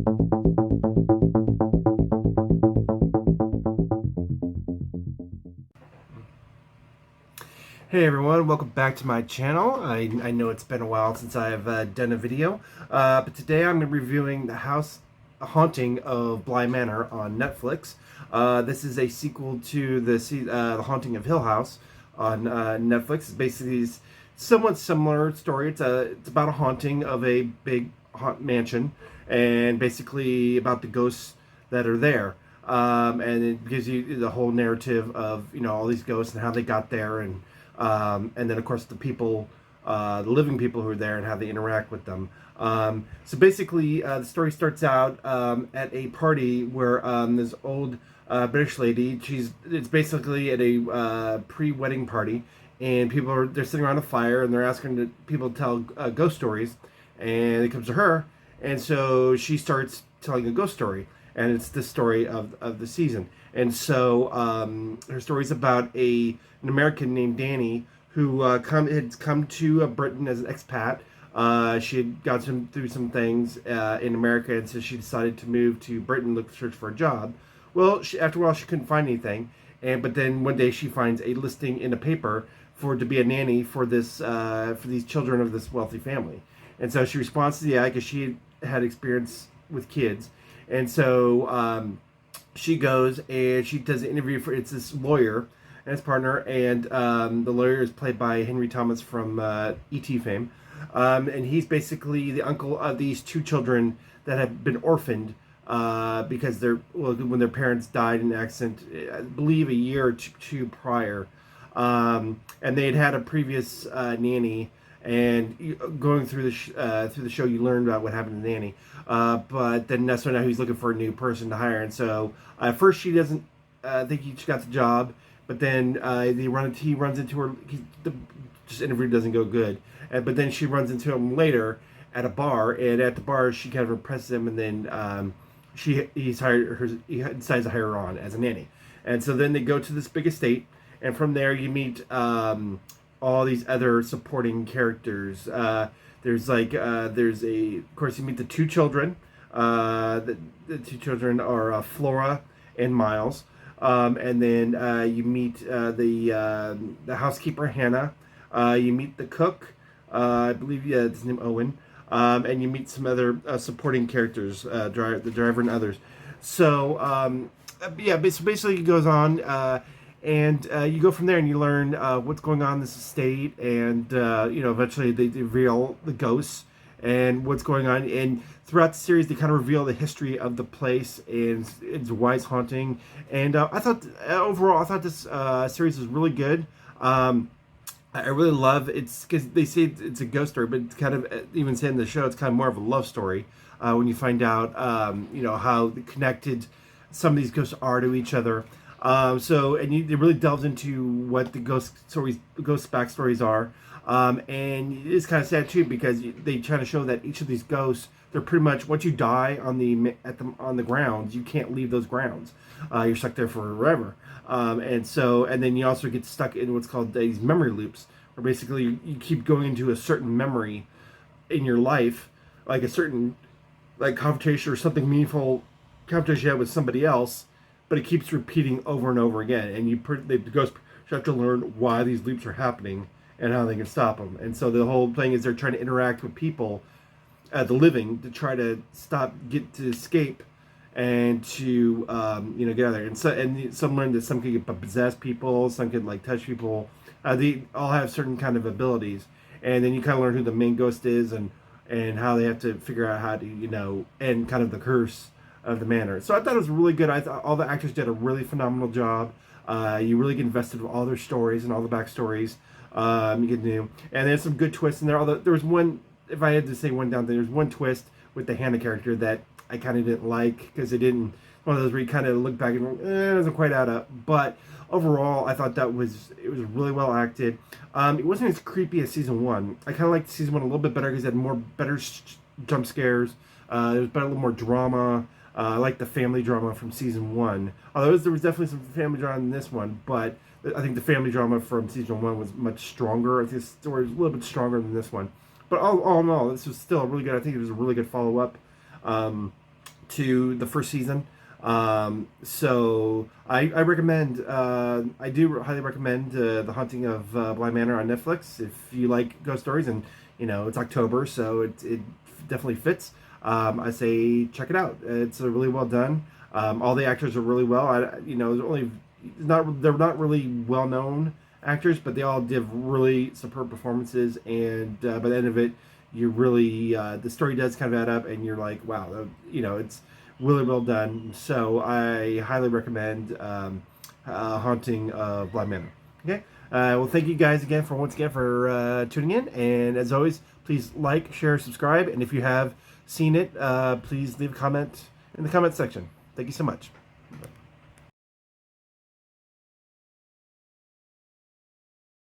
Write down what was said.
Hey everyone, welcome back to my channel. I know it's been a while since I've done a video, but today I'm going to be reviewing The House Haunting of Bly Manor on Netflix. This is a sequel to the Haunting of Hill House on Netflix. It's basically a somewhat similar story. It's about a haunting of a big mansion, and basically about the ghosts that are there. And it gives you the whole narrative of all these ghosts and how they got there, and then of course the people, the living people who are there and how they interact with them. So basically, the story starts out at a party where this old British lady. It's basically at a pre-wedding party, and they're sitting around a fire and they're asking people to tell ghost stories, and it comes to her, and so she starts telling a ghost story, and it's the story of the season. And so her story is about an American named Danny who had come to Britain as an expat. She had gone through some things in America, and so she decided to move to Britain, search for a job. Well, after a while, she couldn't find anything, but then one day she finds a listing in a paper to be a nanny for these children of this wealthy family. And so she responds to the ad because she had experience with kids, and so she goes and she does an interview it's this lawyer and his partner, and the lawyer is played by Henry Thomas from E.T. fame, and he's basically the uncle of these two children that have been orphaned because when their parents died in an accident, I believe a year or two prior, and they had a previous nanny. And going through the show, you learn about what happened to Nanny. But then so now he's looking for a new person to hire. And so at first she doesn't think she got the job, but then he runs into her. Just interview doesn't go good. But then she runs into him later at a bar, and at the bar she kind of impresses him, and then he decides to hire her on as a nanny. And so then they go to this big estate, and from there you meet all these other supporting characters. Of course, you meet the two children. The two children are Flora and Miles, and then you meet the housekeeper Hannah. You meet the cook, I believe, his name Owen, and you meet some other supporting characters, the driver and others. So so basically it goes on. And you go from there and you learn what's going on in this estate, and eventually they reveal the ghosts and what's going on. And throughout the series, they kind of reveal the history of the place and why it's haunting. And I thought this series was really good. I really love it's because they say it's a ghost story, but it's kind of, even saying in the show, it's kind of more of a love story when you find out how connected some of these ghosts are to each other. It really delves into what the ghost backstories are, and it's kind of sad too because they try to show that each of these ghosts, they're pretty much, once you die on the grounds, you can't leave those grounds. You're stuck there forever, and then you also get stuck in what's called these memory loops, where basically you keep going into a certain memory in your life, like a certain confrontation or something meaningful confrontation you had with somebody else, but it keeps repeating over and over again, and the ghosts have to learn why these loops are happening and how they can stop them. And so the whole thing is they're trying to interact with people, the living, to try to escape, and to get out of there. And some learn that some can possess people, some can touch people. They all have certain kind of abilities, and then you kind of learn who the main ghost is and how they have to figure out how to end kind of the curse of the manor. So I thought it was really good. I thought all the actors did a really phenomenal job. You really get invested with all their stories and all the backstories. You get new, and there's some good twists in there. Although there was one, if I had to say one down, there's one twist with the Hannah character that I kind of didn't like, because it didn't, one of those where you kind of look back and it doesn't quite add up. But overall, I thought it was really well acted. It wasn't as creepy as season one. I kind of liked season one a little bit better because it had better jump scares. There was a little more drama. I like the family drama from season one. Although there was definitely some family drama in this one, but I think the family drama from season one was much stronger. I think the story was a little bit stronger than this one. But all in all, this was still really good. I think it was a really good follow-up to the first season. So I recommend, I do highly recommend The Haunting of Bly Manor on Netflix if you like ghost stories, and it's October, so it definitely fits. I say check it out. It's really well done. All the actors are really well. There's only not they're not really well known actors, but they all give really superb performances. And by the end of it, you really the story does kind of add up, and you're like, wow, it's really well done. So I highly recommend Haunting of Bly Manor. Okay. Well, thank you guys again for tuning in, and as always, please like, share, subscribe, and if you have seen it, please leave a comment in the comment section. Thank you so much.